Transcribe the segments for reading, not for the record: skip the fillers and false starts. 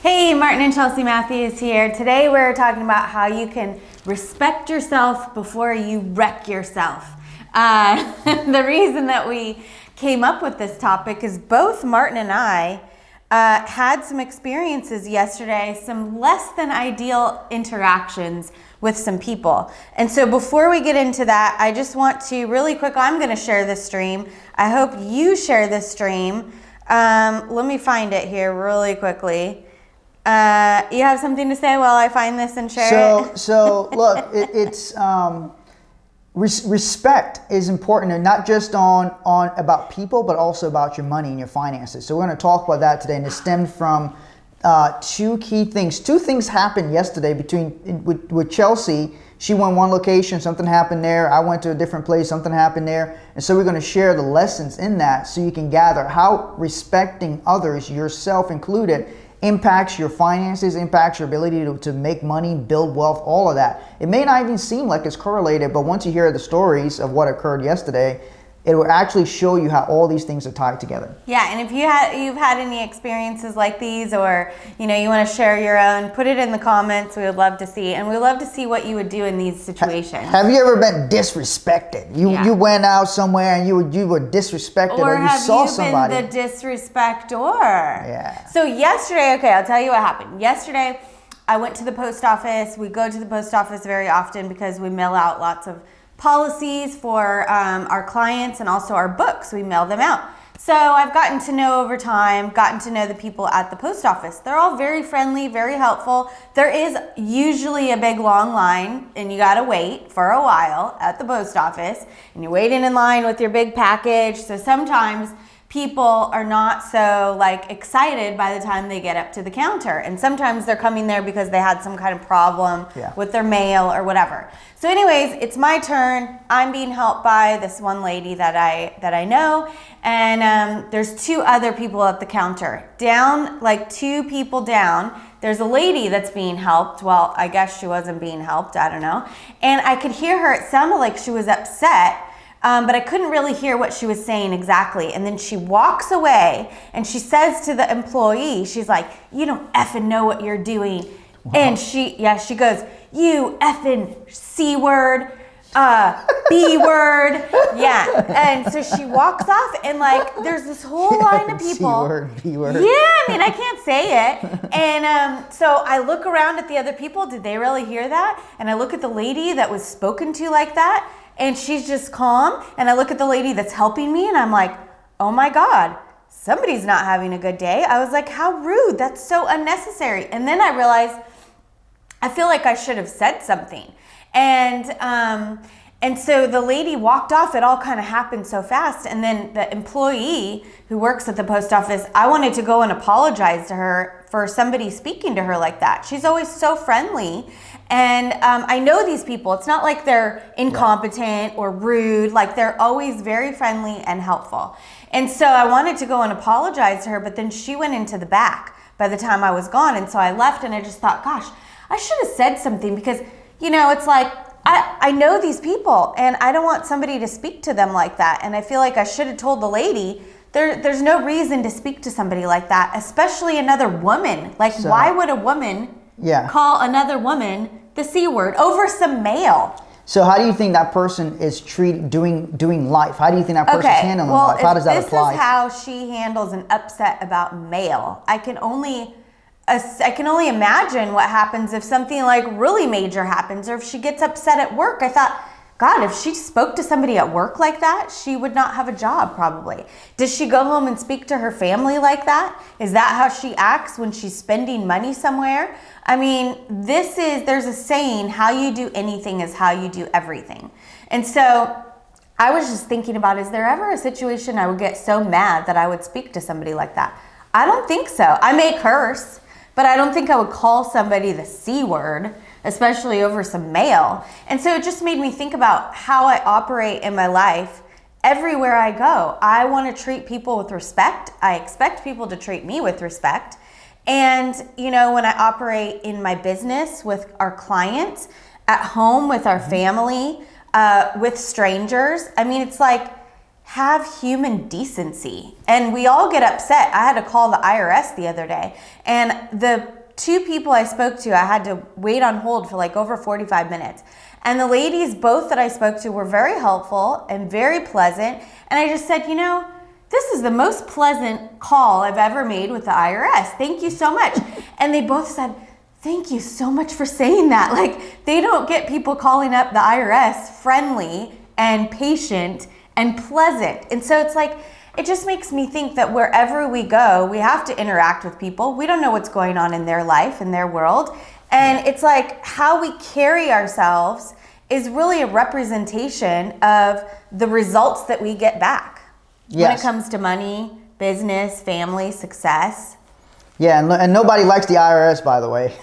Hey, Martin and Chelsea Matthews here. Today we're talking about how you can respect yourself before you wreck yourself. The reason that we came up with this topic is both Martin and I had some experiences yesterday, some less than ideal interactions with some people. And so before we get into that, I just want to really quick, I'm going to share this stream. I hope you share this stream. Let me find it here really quickly. You have something to say while I find this and share it? So look, respect is important, and not just on about people, but also about your money and your finances. So we're going to talk about that today, and it stemmed from two key things. Two things happened yesterday with Chelsea. She went one location, something happened there. I went to a different place, something happened there. And so we're going to share the lessons in that so you can gather how respecting others, yourself included, impacts your finances, impacts your ability to make money, build wealth, all of that. It may not even seem like it's correlated, but once you hear the stories of what occurred yesterday, it will actually show you how all these things are tied together. Yeah, and if you've had any experiences like these, or you want to share your own, put it in the comments. We would love to see, and we love to see what you would do in these situations. Have you ever been disrespected? You went out somewhere and you were disrespected, or you saw somebody. Or have you been the disrespector? Yeah. So yesterday, okay, I'll tell you what happened. Yesterday, I went to the post office. We go to the post office very often because we mail out lots of policies for our clients, and also our books. We mail them out. So I've gotten to know over time, gotten to know the people at the post office. They're all very friendly, very helpful. There is usually a big long line, and you gotta wait for a while at the post office, and you're waiting in line with your big package. So sometimes people are not so excited by the time they get up to the counter. And sometimes they're coming there because they had some kind of problem with their mail or whatever. So anyways, it's my turn. I'm being helped by this one lady that I know. And there's two other people at the counter. Down, two people down, there's a lady that's being helped. Well, I guess she wasn't being helped. I don't know. And I could hear her. It sounded like she was upset. But I couldn't really hear what she was saying exactly. And then she walks away and she says to the employee, she's like, "You don't effing know what you're doing." Wow. And she goes, "You effing C word, B word." Yeah. And so she walks off, and there's this whole line of people. C word, B word. Yeah, I can't say it. And so I look around at the other people. Did they really hear that? And I look at the lady that was spoken to like that, and she's just calm. And I look at the lady that's helping me, and I'm like, oh my God, somebody's not having a good day. I was like, how rude. That's so unnecessary. And then I realized I feel like I should have said something. And so the lady walked off. It all kind of happened so fast. And then the employee who works at the post office, I wanted to go and apologize to her for somebody speaking to her like that. She's always so friendly. And I know these people. It's not like they're incompetent or rude. They're always very friendly and helpful. And so I wanted to go and apologize to her, but then she went into the back by the time I was gone. And so I left, and I just thought, gosh, I should have said something, because, it's like, I know these people, and I don't want somebody to speak to them like that. And I feel like I should have told the lady, there's no reason to speak to somebody like that, especially another woman. Why would a woman call another woman the C word over some mail? So how do you think that person is doing life? How do you think that person's handling life? How does that apply? This is how she handles an upset about mail. I can only imagine what happens if something really major happens, or if she gets upset at work. I thought, God, if she spoke to somebody at work like that, she would not have a job probably. Does she go home and speak to her family like that? Is that how she acts when she's spending money somewhere? I mean, there's a saying, how you do anything is how you do everything. And so I was just thinking about, is there ever a situation I would get so mad that I would speak to somebody like that? I don't think so. I may curse, but I don't think I would call somebody the C word, especially over some mail. And so it just made me think about how I operate in my life. Everywhere I go, I want to treat people with respect. I expect people to treat me with respect. And, when I operate in my business with our clients, at home with our family, with strangers, I mean, it's like, have human decency. And we all get upset. I had to call the IRS the other day, and the 2 people I spoke to, I had to wait on hold for like over 45 minutes. And the ladies, both that I spoke to, were very helpful and very pleasant. And I just said, this is the most pleasant call I've ever made with the IRS. Thank you so much. And they both said, thank you so much for saying that. Like, they don't get people calling up the IRS friendly and patient and pleasant. And so it's like, it just makes me think that wherever we go, we have to interact with people. We don't know what's going on in their life, in their world. And it's like how we carry ourselves is really a representation of the results that we get back when it comes to money, business, family, success. Yeah, and nobody likes the IRS, by the way.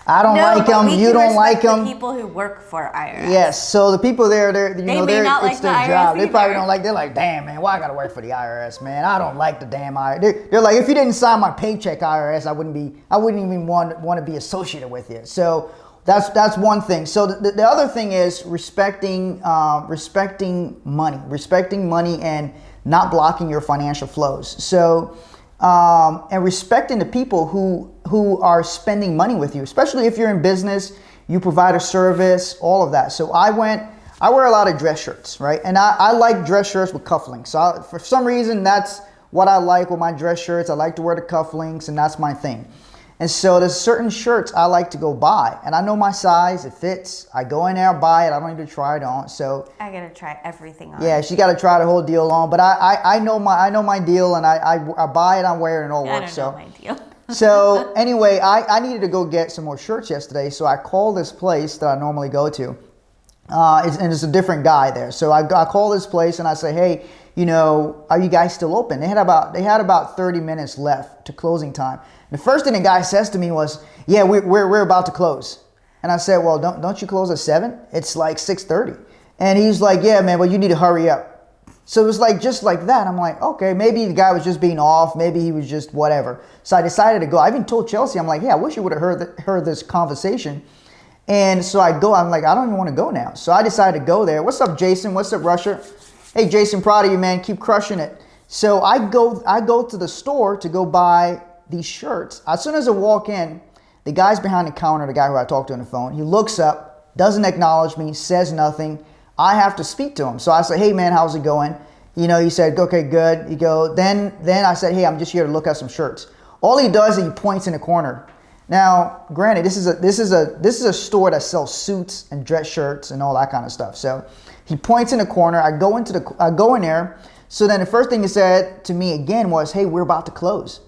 I don't like them. You don't like them. The people who work for IRS. Yes. So the people there, they may not like the IRS job. Either. They probably don't like. They're like, damn, man, why I gotta work for the IRS, man? I don't like the damn IRS. They're like, if you didn't sign my paycheck, IRS, I wouldn't even want to be associated with you. So that's one thing. So the other thing is respecting money, and not blocking your financial flows. So. And respecting the people who are spending money with you, especially if you're in business, you provide a service, all of that. So I wear a lot of dress shirts, right? And I like dress shirts with cufflinks. So for some reason, that's what I like with my dress shirts. I like to wear the cufflinks, and that's my thing. And so there's certain shirts I like to go buy, and I know my size, it fits. I go in there, buy it. I don't need to try it on. So I gotta try everything on. Yeah, she got to try the whole deal on. But I know my deal, and I buy it, I wear it, and it all works. I don't know my deal. So anyway, I needed to go get some more shirts yesterday, so I called this place that I normally go to, and it's a different guy there. So I call this place and I say, hey, are you guys still open? They had about 30 minutes left to closing time. The first thing the guy says to me was, yeah, we're about to close. And I said, well, don't you close at 7? It's like 6:30. And he's like, yeah, man, well, you need to hurry up. So it was like, just like that. I'm like, okay, maybe the guy was just being off. Maybe he was just whatever. So I decided to go. I even told Chelsea, I'm like, yeah, I wish you would have heard this conversation. And so I go, I'm like, I don't even want to go now. So I decided to go there. What's up, Jason? What's up, Russia? Hey, Jason, proud of you, man. Keep crushing it. So I go to the store to go buy these shirts. As soon as I walk in, the guy's behind the counter, the guy who I talked to on the phone, he looks up, doesn't acknowledge me, says nothing. I have to speak to him. So I say, hey, man, how's it going? He said, okay, good. Then I said, hey, I'm just here to look at some shirts. All he does is he points in the corner. Now, granted, this is a store that sells suits and dress shirts and all that kind of stuff. So he points in the corner. I go in there. So then the first thing he said to me again was, hey, we're about to close.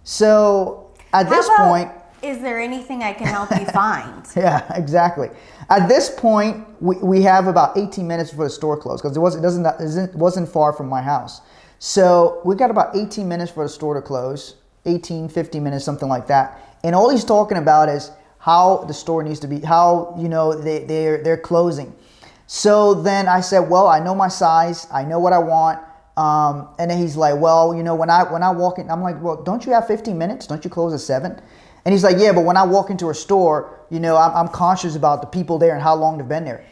So at this point, is there anything I can help you find? Yeah, exactly. At this point, we have about 18 minutes before the store closed, because it wasn't far from my house. So we got about 18 minutes for the store to close, 18, 15 minutes, something like that. And all he's talking about is how the store needs to be, how they're closing. So then I said, well, I know my size, I know what I want. And then he's like, well, when I walk in, I'm like, well, don't you have 15 minutes? Don't you close at 7? And he's like, yeah, but when I walk into a store, I'm conscious about the people there and how long they've been there.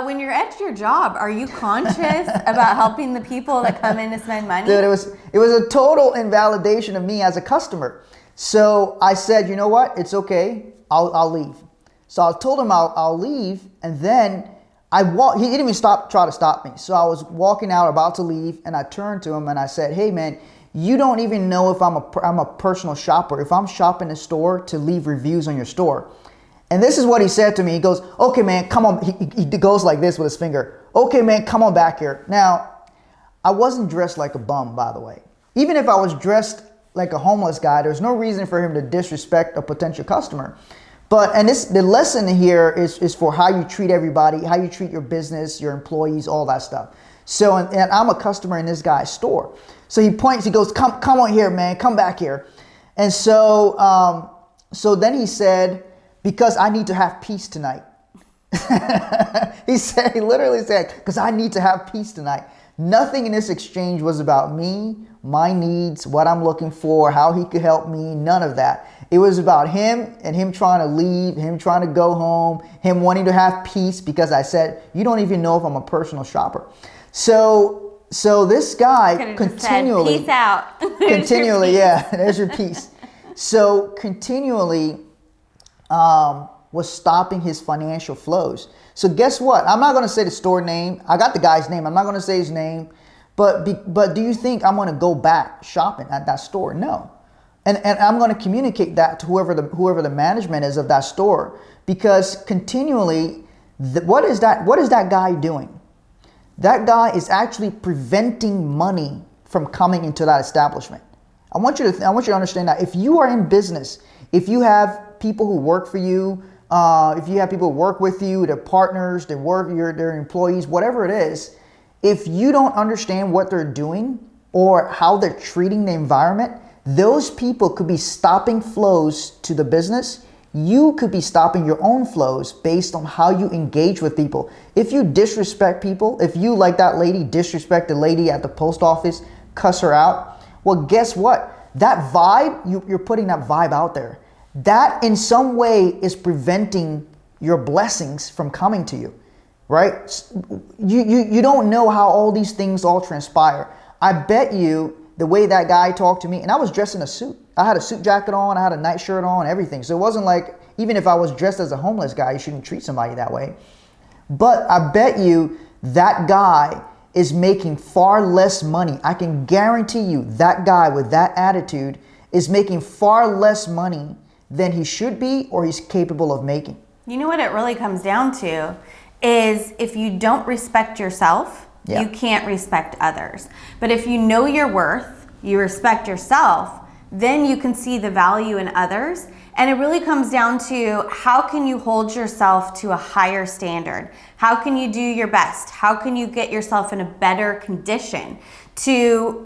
When you're at your job, are you conscious about helping the people that come in to spend money? Dude, it was a total invalidation of me as a customer. So I said, you know what? It's okay. I'll leave. So I told him I'll leave, and then he didn't even try to stop me. So I was walking out, about to leave, and I turned to him and I said, hey, man, you don't even know if I'm a personal shopper. If I'm shopping the store to leave reviews on your store. And this is what he said to me. He goes, okay, man, come on. He goes like this with his finger. Okay, man, come on back here. Now, I wasn't dressed like a bum, by the way. Even if I was dressed like a homeless guy, there's no reason for him to disrespect a potential customer. And the lesson here is for how you treat everybody, how you treat your business, your employees, all that stuff. So, and I'm a customer in this guy's store. So he points, he goes, come on here, man, come back here. And so then he said, because I need to have peace tonight. He literally said, because I need to have peace tonight. Nothing in this exchange was about me, my needs, what I'm looking for, how he could help me, none of that. It was about him and him trying to leave, him trying to go home, him wanting to have peace, because I said, you don't even know if I'm a personal shopper. So this guy continually, peace out. Continually, yeah, there's your piece. So continually was stopping his financial flows. So guess what? I'm not going to say the store name. I got the guy's name. I'm not going to say his name. But do you think I'm going to go back shopping at that store? No. And I'm going to communicate that to whoever the management is of that store, because continually, what is that guy doing? That guy is actually preventing money from coming into that establishment. I want you to understand that if you are in business, if you have people who work for you, if you have people who work with you, their partners, their employees, whatever it is, if you don't understand what they're doing or how they're treating the environment, those people could be stopping flows to the business. You could be stopping your own flows based on how you engage with people. If you disrespect people, if you, like that lady, disrespect the lady at the post office, cuss her out, well, guess what? That vibe, you're putting that vibe out there. That in some way is preventing your blessings from coming to you, right? You don't know how all these things all transpire. I bet you the way that guy talked to me, and I was dressed in a suit. I had a suit jacket on, I had a nightshirt on, everything. So it wasn't like, even if I was dressed as a homeless guy, you shouldn't treat somebody that way. But I bet you that guy is making far less money. I can guarantee you that guy with that attitude is making far less money than he should be or he's capable of making. You know what it really comes down to is if you don't respect yourself, you can't respect others. But if you know your worth, you respect yourself, then you can see the value in others. And it really comes down to how can you hold yourself to a higher standard? How can you do your best? How can you get yourself in a better condition to,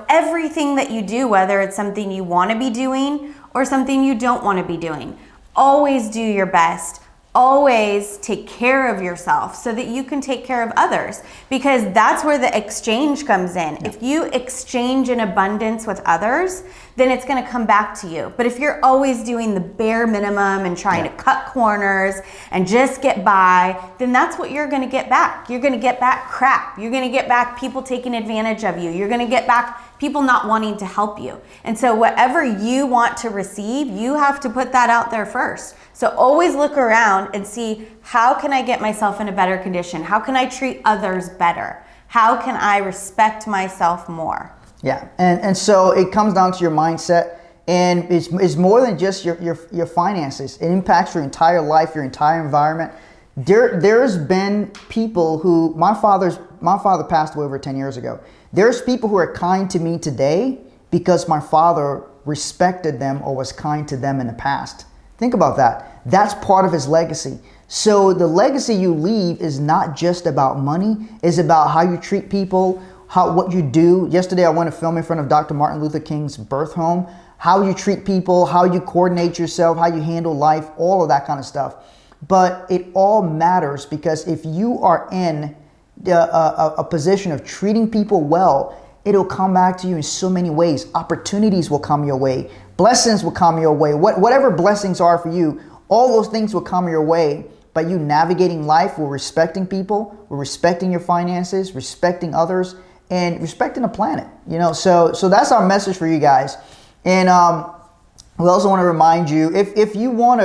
everything that you do, whether it's something you want to be doing or something you don't want to be doing. Always do your best. Always take care of yourself so that you can take care of others, because that's where the exchange comes in. Yeah. If you exchange in abundance with others, then it's going to come back to you. But if you're always doing the bare minimum and trying to cut corners and just get by, then that's what you're going to get back. You're going to get back crap. You're going to get back people taking advantage of you. You're going to get back people not wanting to help you. And so whatever you want to receive, you have to put that out there first. So always look around and see, how can I get myself in a better condition? How can I treat others better? How can I respect myself more? Yeah, and so it comes down to your mindset, and it's more than just your finances. It impacts your entire life, your entire environment. There's been people who, my father passed away over 10 years ago. There's people who are kind to me today because my father respected them or was kind to them in the past. Think about that. That's part of his legacy. So the legacy you leave is not just about money. It's about how you treat people, what you do. Yesterday I went to film in front of Dr. Martin Luther King's birth home. How you treat people, how you coordinate yourself, how you handle life, all of that kind of stuff. But it all matters, because if you are in a position of treating people well, it'll come back to you in so many ways. Opportunities will come your way. Blessings will come your way. Whatever blessings are for you, all those things will come your way by you navigating life with respecting people, with respecting your finances, respecting others, and respecting the planet. So that's our message for you guys. And we also want to remind you, if you want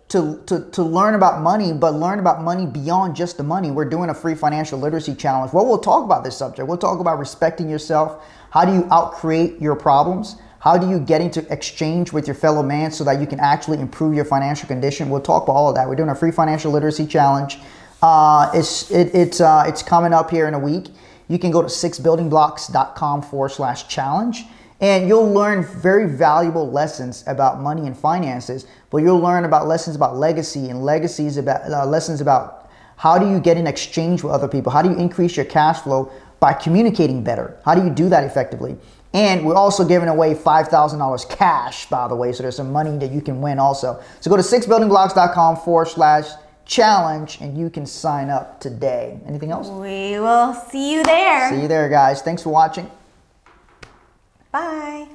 to learn about money, but learn about money beyond just the money, we're doing a free financial literacy challenge. Well, we'll talk about this subject. We'll talk about respecting yourself. How do you outcreate your problems? How do you get into exchange with your fellow man so that you can actually improve your financial condition? We'll talk about all of that. We're doing a free financial literacy challenge. It's coming up here in a week. You can go to 6buildingblocks.com/challenge. And you'll learn very valuable lessons about money and finances, but you'll learn about lessons about legacy, and legacies about lessons about how do you get in exchange with other people? How do you increase your cash flow by communicating better? How do you do that effectively? And we're also giving away $5,000 cash, by the way, so there's some money that you can win also. So go to 6buildingblocks.com/challenge and you can sign up today. Anything else? We will see you there. See you there, guys. Thanks for watching. Bye.